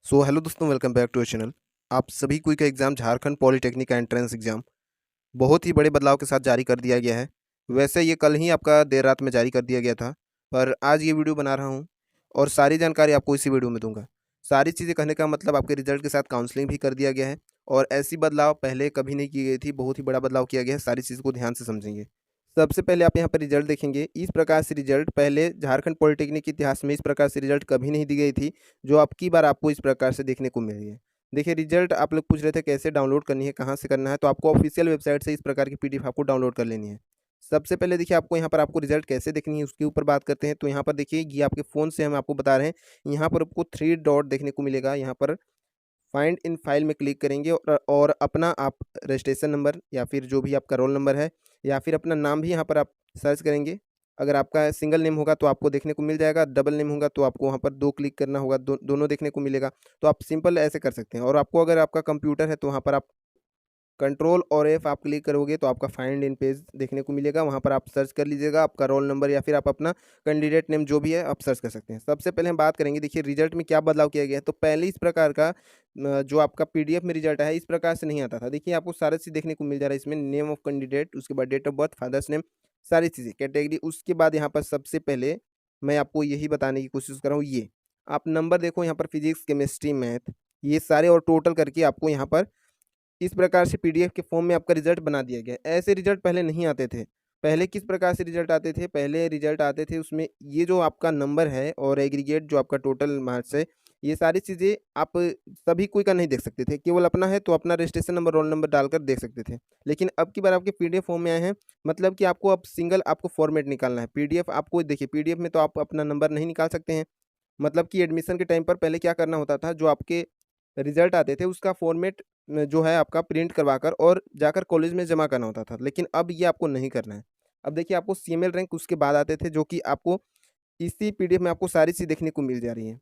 Hello दोस्तों, welcome back to our channel. आप सभी कोई का एग्ज़ाम झारखंड पॉलिटेक्निक का एंट्रेंस एग्ज़ाम बहुत ही बड़े बदलाव के साथ जारी कर दिया गया है। वैसे ये कल ही आपका देर रात में जारी कर दिया गया था, पर आज ये वीडियो बना रहा हूँ और सारी जानकारी आपको इसी वीडियो में दूंगा। सारी चीज़ें कहने का मतलब आपके रिजल्ट के साथ काउंसलिंग भी कर दिया गया है और ऐसी बदलाव पहले कभी नहीं की गई थी। बहुत ही बड़ा बदलाव किया गया है, सारी चीज़ को ध्यान से समझेंगे। सबसे पहले आप यहाँ पर रिजल्ट देखेंगे। इस प्रकार से रिजल्ट पहले झारखंड पॉलिटेक्निक के इतिहास में इस प्रकार से रिजल्ट कभी नहीं दी गई थी, जो अब की बार आपको इस प्रकार से देखने को मिल रही है। देखिए, रिजल्ट आप लोग पूछ रहे थे कैसे डाउनलोड करनी है, कहाँ से करना है, तो आपको ऑफिशियल वेबसाइट से इस प्रकार की पीडीएफ आपको डाउनलोड कर लेनी है। सबसे पहले देखिए, आपको यहाँ पर आपको रिजल्ट कैसे देखनी है उसके ऊपर बात करते हैं। तो यहाँ पर देखिए, ये आपके फ़ोन से हम आपको बता रहे हैं। यहाँ पर आपको 3 डॉट देखने को मिलेगा। यहाँ पर फाइंड इन फाइल में क्लिक करेंगे और अपना आप रजिस्ट्रेशन नंबर या फिर जो भी आपका रोल नंबर है या फिर अपना नाम भी यहाँ पर आप सर्च करेंगे। अगर आपका सिंगल नेम होगा तो आपको देखने को मिल जाएगा, डबल नेम होगा तो आपको वहाँ पर 2 क्लिक करना होगा, दोनों देखने को मिलेगा। तो आप सिंपल ऐसे कर सकते हैं। और आपको अगर आपका कंप्यूटर है तो वहाँ पर आप कंट्रोल और एफ आप क्लिक करोगे तो आपका फाइंड इन पेज देखने को मिलेगा। वहाँ पर आप सर्च कर लीजिएगा आपका रोल नंबर या फिर आप अपना कैंडिडेट नेम जो भी है आप सर्च कर सकते हैं। सबसे पहले हम बात करेंगे, देखिए रिजल्ट में क्या बदलाव किया गया है। तो पहले इस प्रकार का जो आपका पीडीएफ में रिजल्ट है इस प्रकार से नहीं आता था। देखिए, आपको सारी चीज़ देखने को मिल जा रहा है इसमें। नेम ऑफ कैंडिडेट, उसके बाद date of birth, father's name, सारी चीज़ें, कैटेगरी। उसके बाद यहाँ पर सबसे पहले मैं आपको यही बताने की कोशिश कर रहा हूँ। ये आप नंबर देखो यहाँ पर, फिजिक्स, केमिस्ट्री, मैथ, ये सारे और टोटल करके आपको यहाँ पर इस प्रकार से पीडीएफ के फॉर्म में आपका रिजल्ट बना दिया गया है। ऐसे रिजल्ट पहले नहीं आते थे। पहले किस प्रकार से रिजल्ट आते थे? पहले रिजल्ट आते थे उसमें ये जो आपका नंबर है और एग्रीगेट जो आपका टोटल मार्क्स है, ये सारी चीज़ें आप सभी कोई का नहीं देख सकते थे। केवल अपना है तो अपना रजिस्ट्रेशन नंबर, रोल नंबर डालकर देख सकते थे। लेकिन अब की बार आपके पीडीएफ फॉर्म में आए हैं, मतलब कि आपको अब सिंगल आपको फॉर्मेट निकालना है। पीडीएफ आपको देखिए, पीडीएफ में तो आप अपना नंबर नहीं निकाल सकते हैं। मतलब कि एडमिशन के टाइम पर पहले क्या करना होता था, जो आपके रिजल्ट आते थे उसका फॉर्मेट जो है आपका प्रिंट करवाकर और जाकर कॉलेज में जमा करना होता था। लेकिन अब ये आपको नहीं करना है। अब देखिए, आपको सीएमएल रैंक उसके बाद आते थे, जो कि आपको इसी पीडीएफ में आपको सारी चीज़ देखने को मिल जा रही है।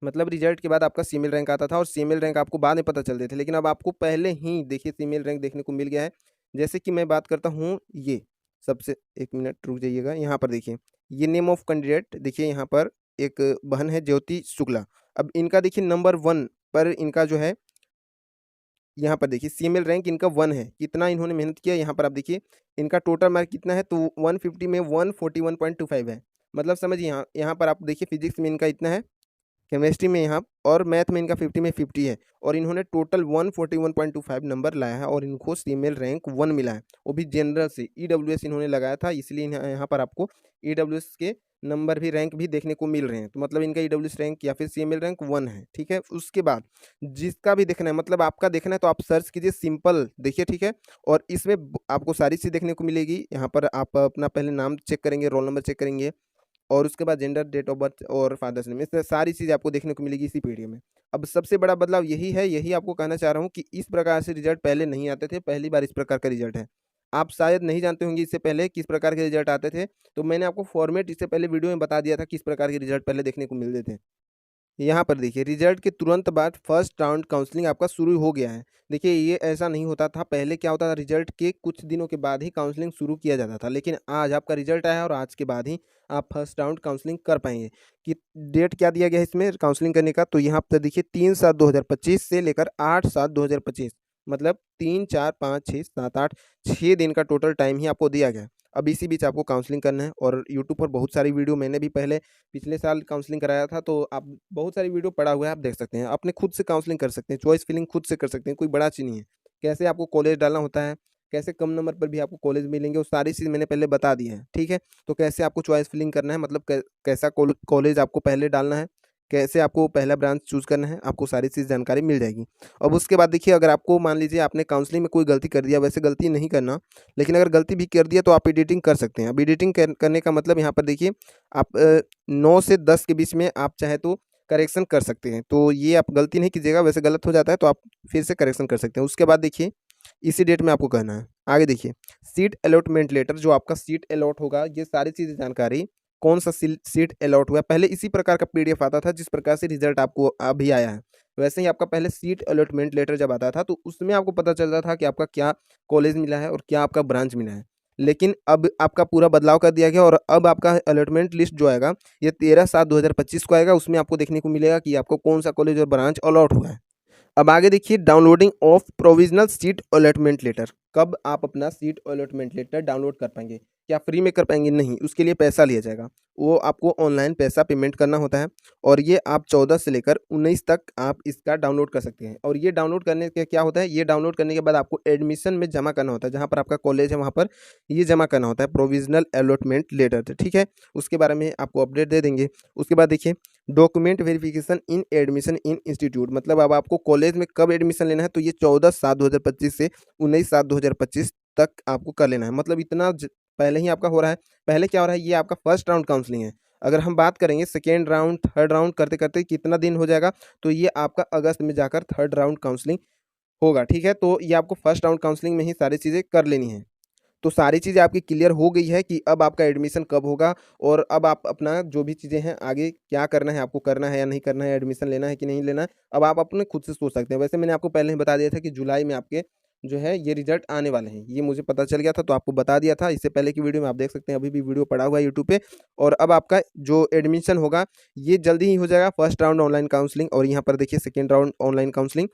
मतलब रिजल्ट के बाद आपका सीएमएल रैंक आता था और सीएमएल रैंक आपको बाद में पता चलते थे, लेकिन अब आपको पहले ही देखिए सीएमएल रैंक देखने को मिल गया है। जैसे कि मैं बात करता हूँ, ये सबसे, 1 मिनट रुक जाइएगा। यहाँ पर देखिए, ये नेम ऑफ कैंडिडेट देखिए, यहाँ पर एक बहन है ज्योति शुक्ला। अब इनका देखिए नंबर 1 पर इनका जो है, यहाँ पर देखिए सीएमएल रैंक इनका 1 है। कितना इन्होंने मेहनत किया, यहाँ पर आप देखिए इनका टोटल मार्क कितना है, तो 150 में 141.25 है। मतलब समझिए, यहाँ पर आप देखिए फिजिक्स में इनका इतना है, केमिस्ट्री में यहाँ और मैथ में इनका 50 में 50 है और इन्होंने टोटल 141.25 नंबर लाया है और इनको सीमेल रैंक 1 मिला है, वो भी जनरल से। ईडब्ल्यूएस इन्होंने लगाया था, इसलिए यहाँ पर आपको ईडब्ल्यूएस के नंबर भी, रैंक भी देखने को मिल रहे हैं। तो मतलब इनका ईडब्ल्यूएस रैंक या फिर सीएमएल रैंक 1 है, ठीक है। उसके बाद जिसका भी देखना है, मतलब आपका देखना है तो आप सर्च कीजिए सिंपल, देखिए, ठीक है। और इसमें आपको सारी चीज़ देखने को मिलेगी। यहाँ पर आप अपना पहले नाम चेक करेंगे, रोल नंबर चेक करेंगे और उसके बाद जेंडर, डेट ऑफ बर्थ और फादर्स नेम, इससे सारी चीज़ आपको देखने को मिलेगी इसी पीडीएफ में। अब सबसे बड़ा बदलाव यही है, यही आपको कहना चाह रहा हूँ कि इस प्रकार से रिजल्ट पहले नहीं आते थे, पहली बार इस प्रकार का रिजल्ट है। आप शायद नहीं जानते होंगे इससे पहले किस प्रकार के रिजल्ट आते थे, तो मैंने आपको फॉर्मेट इससे पहले वीडियो में बता दिया था किस प्रकार के रिजल्ट पहले देखने को मिलते थे। यहाँ पर देखिए, रिजल्ट के तुरंत बाद फर्स्ट राउंड काउंसलिंग आपका शुरू हो गया है। देखिए, ये ऐसा नहीं होता था पहले। क्या होता था, रिजल्ट के कुछ दिनों के बाद ही काउंसलिंग शुरू किया जाता था, लेकिन आज आपका रिजल्ट आया है और आज के बाद ही आप फर्स्ट राउंड काउंसलिंग कर पाएंगे। कि डेट क्या दिया गया है इसमें काउंसलिंग करने का, तो यहाँ पर देखिए 3/7/2025 से लेकर 8/7/2025, मतलब 3 4 5 6 7 8 6 दिन का टोटल टाइम ही आपको दिया गया है। अब इसी बीच आपको काउंसलिंग करना है और यूट्यूब पर बहुत सारी वीडियो, मैंने भी पहले पिछले साल काउंसलिंग कराया था, तो आप बहुत सारी वीडियो पड़ा हुआ है, आप देख सकते हैं। अपने खुद से काउंसलिंग कर सकते हैं, चॉइस फिलिंग खुद से कर सकते हैं, कोई बड़ा चीज़ नहीं है। कैसे आपको कॉलेज डालना होता है, कैसे कम नंबर पर भी आपको कॉलेज मिलेंगे, वो सारी चीज़ मैंने पहले बता दी है, ठीक है। तो कैसे आपको चॉइस फिलिंग करना है, मतलब कैसा कॉलेज आपको पहले डालना है, कैसे आपको पहला ब्रांच चूज़ करना है, आपको सारी चीज़ जानकारी मिल जाएगी। अब उसके बाद देखिए, अगर आपको मान लीजिए आपने काउंसलिंग में कोई गलती कर दिया, वैसे गलती नहीं करना, लेकिन अगर गलती भी कर दिया तो आप एडिटिंग कर सकते हैं। अब एडिटिंग करने का मतलब यहाँ पर देखिए, आप 9 से 10 के बीच में आप चाहे तो करेक्शन कर सकते हैं। तो ये आप गलती नहीं कीजिएगा, वैसे गलत हो जाता है तो आप फिर से करेक्शन कर सकते हैं। उसके बाद देखिए, इसी डेट में आपको कहना है। आगे देखिए, सीट अलॉटमेंट लेटर, जो आपका सीट अलॉट होगा, ये सारी चीज़ें जानकारी, कौन सा सीट अलॉट हुआ है। पहले इसी प्रकार का पीडीएफ आता था जिस प्रकार से रिजल्ट आपको अभी आया है, वैसे ही आपका पहले सीट अलॉटमेंट लेटर जब आता था तो उसमें आपको पता चलता था कि आपका क्या कॉलेज मिला है और क्या आपका ब्रांच मिला है। लेकिन अब आपका पूरा बदलाव कर दिया गया और अब आपका अलॉटमेंट लिस्ट जो आएगा ये 13/7/2025 को आएगा। उसमें आपको देखने को मिलेगा कि आपको कौन सा कॉलेज और ब्रांच अलॉट हुआ है। अब आगे देखिए, downloading of provisional seat allotment letter. कब आप अपना सीट अलॉटमेंट लेटर डाउनलोड कर पाएंगे? क्या फ्री में कर पाएंगे? नहीं, उसके लिए पैसा लिया जाएगा। वो आपको ऑनलाइन पैसा पेमेंट करना होता है और ये आप 14 से लेकर 19 तक आप इसका डाउनलोड कर सकते हैं। और ये डाउनलोड करने के क्या होता है, ये डाउनलोड करने के बाद आपको एडमिशन में जमा करना होता है, जहाँ पर आपका कॉलेज है वहाँ पर ये जमा करना होता है प्रोविजनल अलॉटमेंट लेटर। ठीक है, उसके बारे में आपको अपडेट दे देंगे। उसके बाद देखिए, document verification in admission in institute. मतलब अब आपको कॉलेज में कब एडमिशन लेना है, तो ये 14/7/2025 से 19/7/2025 तक आपको कर लेना है। मतलब इतना पहले ही आपका हो रहा है। पहले क्या हो रहा है, ये आपका फर्स्ट राउंड काउंसलिंग है। अगर हम बात करेंगे सेकेंड राउंड थर्ड राउंड करते करते कितना दिन हो जाएगा, तो ये आपका अगस्त में जाकर थर्ड राउंड काउंसलिंग होगा। ठीक है, तो ये आपको फर्स्ट राउंड काउंसलिंग में ही सारी चीज़ें कर लेनी है। तो सारी चीज़ें आपकी क्लियर हो गई है कि अब आपका एडमिशन कब होगा और अब आप अपना जो भी चीज़ें हैं आगे क्या करना है, आपको करना है या नहीं करना है, एडमिशन लेना है कि नहीं लेना है, अब आप अपने खुद से सोच सकते हैं। वैसे मैंने आपको पहले ही बता दिया था कि जुलाई में आपके जो है ये रिजल्ट आने वाले हैं, ये मुझे पता चल गया था तो आपको बता दिया था। इससे पहले की वीडियो में आप देख सकते हैं, अभी भी वीडियो पड़ा हुआ है यूट्यूब पे। और अब आपका जो एडमिशन होगा ये जल्दी ही हो जाएगा। फर्स्ट राउंड ऑनलाइन काउंसलिंग और यहाँ पर देखिए सेकेंड राउंड ऑनलाइन काउंसलिंग।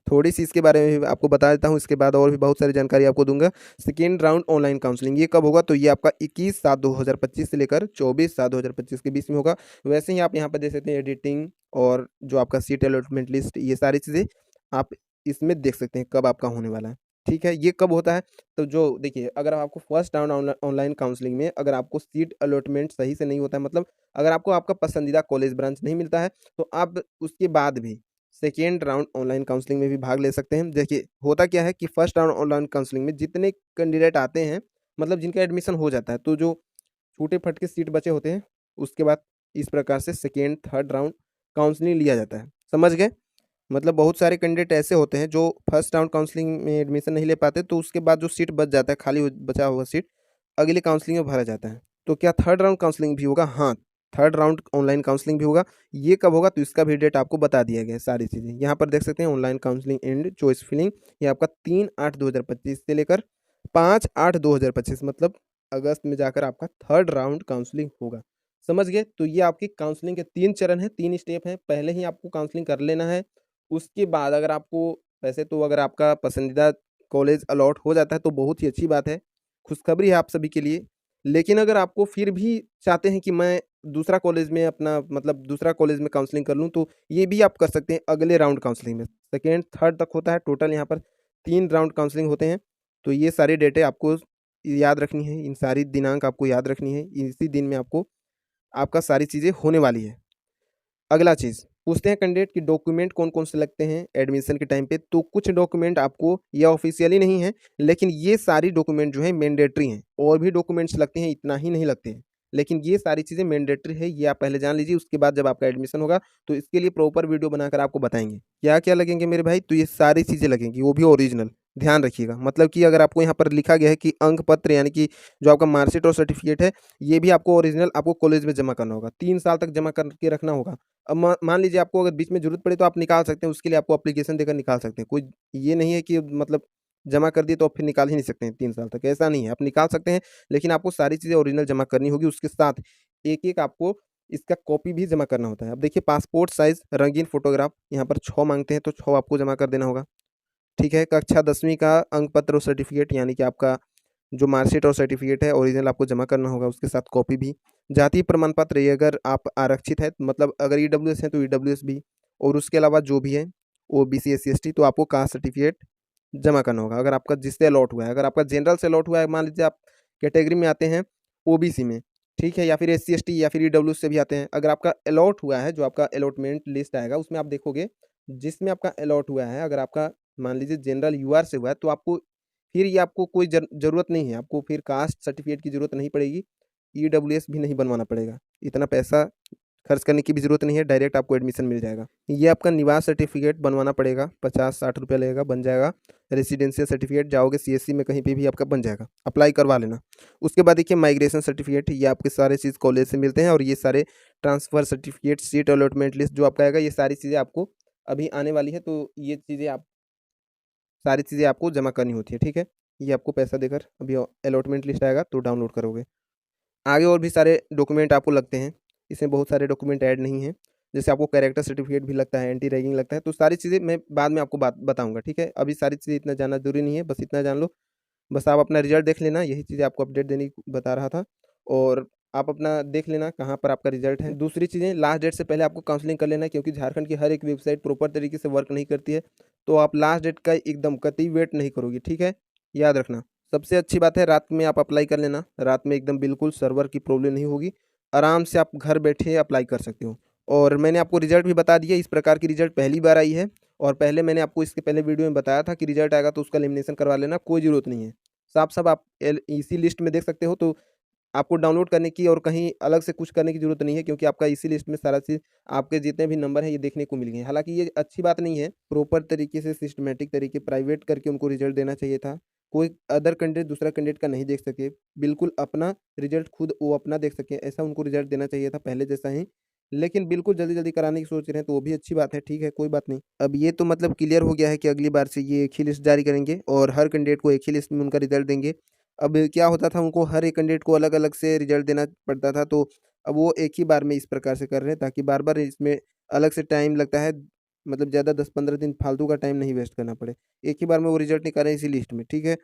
थोड़ी-सी इसके बारे में भी आपको बता देता हूँ, इसके बाद और भी बहुत सारी जानकारी आपको दूँगा। सेकेंड राउंड ऑनलाइन काउंसलिंग ये कब होगा, तो ये आपका 21/7/2025 से लेकर 24/7/2025 के बीच में होगा। वैसे ही आप यहाँ पे देख सकते हैं एडिटिंग और जो आपका सीट अलॉटमेंट लिस्ट, ये सारी चीज़ें आप इसमें देख सकते हैं कब आपका होने वाला है। ठीक है, ये कब होता है, तो जो देखिए, अगर आपको फर्स्ट राउंड ऑनलाइन काउंसलिंग में अगर आपको सीट अलॉटमेंट सही से नहीं होता है, मतलब अगर आपको आपका पसंदीदा कॉलेज ब्रांच नहीं मिलता है, तो आप उसके बाद भी सेकेंड राउंड ऑनलाइन काउंसलिंग में भी भाग ले सकते हैं। देखिए, होता क्या है कि फर्स्ट राउंड ऑनलाइन काउंसलिंग में जितने कैंडिडेट आते हैं, मतलब जिनका एडमिशन हो जाता है, तो जो छूटे-फटके सीट बचे होते हैं, उसके बाद इस प्रकार से सेकेंड थर्ड राउंड काउंसलिंग लिया जाता है। समझ गए? मतलब बहुत सारे कैंडिडेट ऐसे होते हैं जो फर्स्ट राउंड काउंसलिंग में एडमिशन नहीं ले पाते, तो उसके बाद जो सीट बच जाता है, खाली बचा हुआ सीट अगली काउंसलिंग में भरा जाता है। तो क्या थर्ड राउंड काउंसलिंग भी होगा? हाँ, थर्ड राउंड ऑनलाइन काउंसलिंग भी होगा। ये कब होगा, तो इसका भी डेट आपको बता दिया गया है सारी चीज़ें। यहाँ पर देख सकते हैं online counselling and choice filling, ये आपका 3/8/2025 से लेकर 5/8/2025, मतलब अगस्त में जाकर आपका थर्ड राउंड काउंसलिंग होगा। समझ गए? तो ये आपकी काउंसलिंग के 3 चरण हैं, 3 स्टेप हैं। पहले ही आपको काउंसलिंग कर लेना है। उसके बाद अगर आपको, वैसे तो अगर आपका पसंदीदा कॉलेज अलॉट हो जाता है तो बहुत ही अच्छी बात है, खुशखबरी है आप सभी के लिए। लेकिन अगर आपको फिर भी चाहते हैं कि मैं दूसरा कॉलेज में अपना, मतलब दूसरा कॉलेज में काउंसलिंग कर लूँ, तो ये भी आप कर सकते हैं अगले राउंड काउंसलिंग में। सेकेंड थर्ड तक होता है, टोटल यहाँ पर 3 राउंड काउंसलिंग होते हैं। तो ये सारी डेटें आपको याद रखनी है, इन सारी दिनांक आपको याद रखनी है। इसी दिन में आपको आपका सारी चीज़ें होने वाली है। अगला चीज़ पूछते हैं कैंडिडेट कि डॉक्यूमेंट कौन-कौन से लगते हैं एडमिशन के टाइम पे, तो कुछ डॉक्यूमेंट आपको, ये ऑफिशियली नहीं है, लेकिन ये सारी डॉक्यूमेंट जो है मैंडेटरी हैं। और भी डॉक्यूमेंट्स लगते हैं, इतना ही नहीं लगते हैं, लेकिन ये सारी चीज़ें मैंडेटरी है, ये आप पहले जान लीजिए। उसके बाद जब आपका एडमिशन होगा तो इसके लिए प्रॉपर वीडियो बनाकर आपको बताएंगे क्या-क्या लगेंगे मेरे भाई। तो ये सारी चीज़ें लगेंगी, वो भी ओरिजिनल, ध्यान रखिएगा। मतलब कि अगर आपको यहाँ पर लिखा गया है कि अंक पत्र, यानी कि जो आपका मार्कशीट और सर्टिफिकेट है, ये भी आपको ओरिजिनल आपको कॉलेज में जमा करना होगा, 3 साल तक जमा करके रखना होगा। अब मान लीजिए आपको अगर बीच में ज़रूरत पड़े तो आप निकाल सकते हैं, उसके लिए आपको एप्लीकेशन देकर निकाल सकते हैं। कोई ये नहीं है कि मतलब जमा कर दिए तो आप फिर निकाल ही नहीं सकते हैं 3 साल तक, ऐसा नहीं है। आप निकाल सकते हैं, लेकिन आपको सारी चीज़ें ओरिजिनल जमा करनी होगी। उसके साथ एक-एक आपको इसका कॉपी भी जमा करना होता है। अब देखिए, पासपोर्ट साइज़ रंगीन फ़ोटोग्राफ यहाँ पर 6 माँगते हैं, तो 6 आपको जमा कर देना होगा। ठीक है, कक्षा 10वीं का अंक पत्र और सर्टिफिकेट, यानी कि आपका जो मार्कशीट और सर्टिफिकेट है ओरिजिनल आपको जमा करना होगा, उसके साथ कॉपी भी। जाति प्रमाण पत्र, ये अगर आप आरक्षित है, मतलब अगर ईडब्ल्यूएस है तो ईडब्ल्यूएस भी। और उसके अलावा जो भी है ओबीसी एससी एसटी, तो आपको कास्ट सर्टिफिकेट जमा करना होगा अगर आपका जिससे अलॉट हुआ है। अगर आपका जनरल से अलॉट हुआ है, मान लीजिए आप कैटेगरी में आते हैं ओबीसी में, ठीक है, या फिर एससी एसटी या फिर ईडब्ल्यू से भी आते हैं, अगर आपका अलॉट हुआ है, जो आपका अलॉटमेंट लिस्ट आएगा उसमें आप देखोगे, जिसमें आपका अलॉट हुआ है, अगर आपका मान लीजिए जनरल यूआर से हुआ है, तो आपको फिर ये आपको कोई ज़रूरत नहीं है, आपको फिर कास्ट सर्टिफिकेट की ज़रूरत नहीं पड़ेगी, ईडब्ल्यूएस भी नहीं बनवाना पड़ेगा, इतना पैसा खर्च करने की भी ज़रूरत नहीं है, डायरेक्ट आपको एडमिशन मिल जाएगा। ये आपका निवास सर्टिफिकेट बनवाना पड़ेगा, 50-60 रुपये लगेगा, बन जाएगा। रेसिडेंशियल सर्टिफिकेट जाओगे सीएससी में कहीं पे भी आपका बन जाएगा, अप्लाई करवा लेना। उसके बाद देखिए माइग्रेशन सर्टिफिकेट, ये आपके सारे चीज़ कॉलेज से मिलते हैं। और ये सारे transfer certificate, seat allotment list जो आपका आएगा, ये सारी चीज़ें आपको अभी आने वाली है, तो ये चीज़ें आप सारी चीज़ें आपको जमा करनी होती है, ठीक है। ये आपको पैसा देकर अभी अलॉटमेंट लिस्ट आएगा तो डाउनलोड करोगे। आगे और भी सारे डॉक्यूमेंट आपको लगते हैं, इसमें बहुत सारे डॉक्यूमेंट ऐड नहीं हैं। जैसे आपको कैरेक्टर सर्टिफिकेट भी लगता है, एंटी रैगिंग लगता है, तो सारी चीज़ें मैं बाद में आपको बताऊँगा, ठीक है? अभी सारी चीज़ें इतना जानना ज़रूरी नहीं है, बस इतना जान लो। बस आप अपना रिज़ल्ट देख लेना, यही चीज़ें आपको अपडेट देने की बता रहा था। और आप अपना देख लेना कहाँ पर आपका रिज़ल्ट है। दूसरी चीज़ें, लास्ट डेट से पहले आपको काउंसलिंग कर लेना है, क्योंकि झारखंड की हर एक वेबसाइट प्रॉपर तरीके से वर्क नहीं करती है, तो आप लास्ट डेट का एकदम कतई वेट नहीं करोगे, ठीक है? याद रखना। सबसे अच्छी बात है, रात में आप अप्लाई कर लेना, रात में एकदम बिल्कुल सर्वर की प्रॉब्लम नहीं होगी, आराम से आप घर बैठे अप्लाई कर सकते हो। और मैंने आपको रिज़ल्ट भी बता दिया, इस प्रकार की रिज़ल्ट पहली बार आई है। और पहले मैंने आपको इसके पहले वीडियो में बताया था कि रिज़ल्ट आएगा तो उसका एलिमिनेशन करवा लेना, कोई ज़रूरत नहीं है। साफ-साफ आप इसी लिस्ट में देख सकते हो, तो आपको डाउनलोड करने की और कहीं अलग से कुछ करने की ज़रूरत नहीं है, क्योंकि आपका इसी लिस्ट में सारा चीज़, आपके जितने भी नंबर हैं ये देखने को मिल गए हैं। हालाँकि ये अच्छी बात नहीं है, प्रॉपर तरीके से सिस्टमैटिक तरीके प्राइवेट करके उनको रिज़ल्ट देना चाहिए था। कोई अदर कैंडिडेट दूसरा कैंडिडेट का नहीं देख सके, बिल्कुल अपना रिज़ल्ट खुद वो अपना देख सकें, ऐसा उनको रिज़ल्ट देना चाहिए था पहले जैसा ही। लेकिन बिल्कुल जल्दी-जल्दी कराने की सोच रहे हैं, तो वो भी अच्छी बात है, ठीक है, कोई बात नहीं। अब ये तो मतलब क्लियर हो गया है कि अगली बार से ये एक ही लिस्ट जारी करेंगे और हर कैंडिडेट को एक ही लिस्ट में उनका रिज़ल्ट देंगे। अब क्या होता था, उनको हर एक कैंडिडेट को अलग-अलग से रिज़ल्ट देना पड़ता था, तो अब वो एक ही बार में इस प्रकार से कर रहे हैं, ताकि बार-बार इसमें अलग से टाइम लगता है, मतलब ज़्यादा 10-15 दिन फालतू का टाइम नहीं वेस्ट करना पड़े। एक ही बार में वो रिज़ल्ट निकाल रहे हैं इसी लिस्ट में, ठीक है?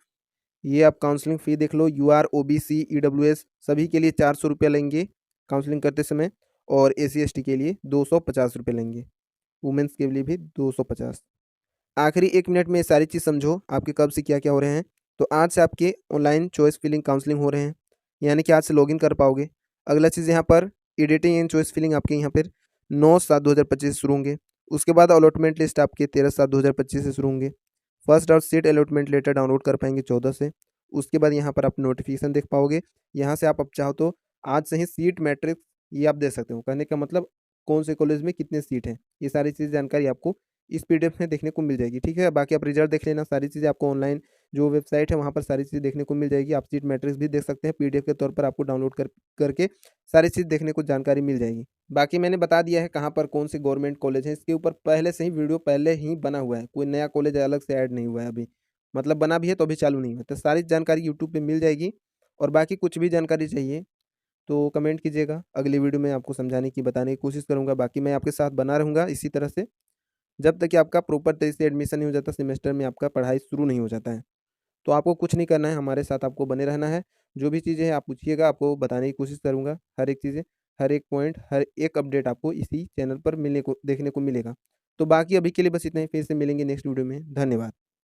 ये आप काउंसलिंग फ़ी देख लो, यूआर, ओबीसी, ईडब्ल्यूएस सभी के लिए ₹400 लेंगे काउंसलिंग करते समय, और एससी-एसटी के लिए ₹250 लेंगे। वुमेन्स के लिए भी 250। आखिरी 1 मिनट में ये सारी चीज़ समझो, आपके कब से क्या-क्या हो रहे हैं। तो आज से आपके ऑनलाइन चॉइस फिलिंग काउंसलिंग हो रहे हैं, यानी कि आज से लॉगिन कर पाओगे। अगला चीज़ यहाँ पर एडिटिंग एंड चॉइस फिलिंग आपके यहाँ पर 9/7/2025 से शुरू होंगे। उसके बाद अलॉटमेंट लिस्ट आपके 13/7/2025 से शुरू होंगे। फर्स्ट और सीट अलॉटमेंट लेटर डाउनलोड कर पाएँगे 14 से। उसके बाद यहाँ पर आप नोटिफ़िकेशन देख पाओगे। यहाँ से आप अब चाहो तो आज से ही सीट मैट्रिक्स ये आप देख सकते हो। कहने का मतलब कौन से कॉलेज में कितने सीट हैं, ये सारी चीज़ जानकारी आपको इस पीडीएफ में देखने को मिल जाएगी, ठीक है? बाकी आप रिजल्ट देख लेना, सारी चीज़ें आपको ऑनलाइन जो वेबसाइट है वहाँ पर सारी चीज़ें देखने को मिल जाएगी। आप सीट मैट्रिक्स भी देख सकते हैं, पीडीएफ के तौर पर आपको डाउनलोड करके सारी चीज़ देखने को जानकारी मिल जाएगी। बाकी मैंने बता दिया है कहाँ पर कौन से गवर्नमेंट कॉलेज हैं, इसके ऊपर पहले से ही वीडियो पहले ही बना हुआ है, कोई नया कॉलेज अलग से ऐड नहीं हुआ है अभी। मतलब बना भी है तो अभी चालू नहीं हुआ, तो सारी जानकारी यूट्यूब पे मिल जाएगी। और बाकी कुछ भी जानकारी चाहिए तो कमेंट कीजिएगा, अगली वीडियो में आपको समझाने की, बताने की कोशिश करूँगा। बाकी मैं आपके साथ बना रहूँगा इसी तरह से, जब तक कि आपका प्रॉपर तरीके से एडमिशन नहीं हो जाता, सेमेस्टर में आपका पढ़ाई शुरू नहीं हो जाता है। तो आपको कुछ नहीं करना है, हमारे साथ आपको बने रहना है। जो भी चीज़ें हैं आप पूछिएगा, आपको बताने की कोशिश करूँगा। हर एक चीज़ें, हर एक पॉइंट, हर एक अपडेट आपको इसी चैनल पर मिलने को देखने को मिलेगा। तो बाकी अभी के लिए बस इतना ही, फिर से मिलेंगे नेक्स्ट वीडियो में। धन्यवाद।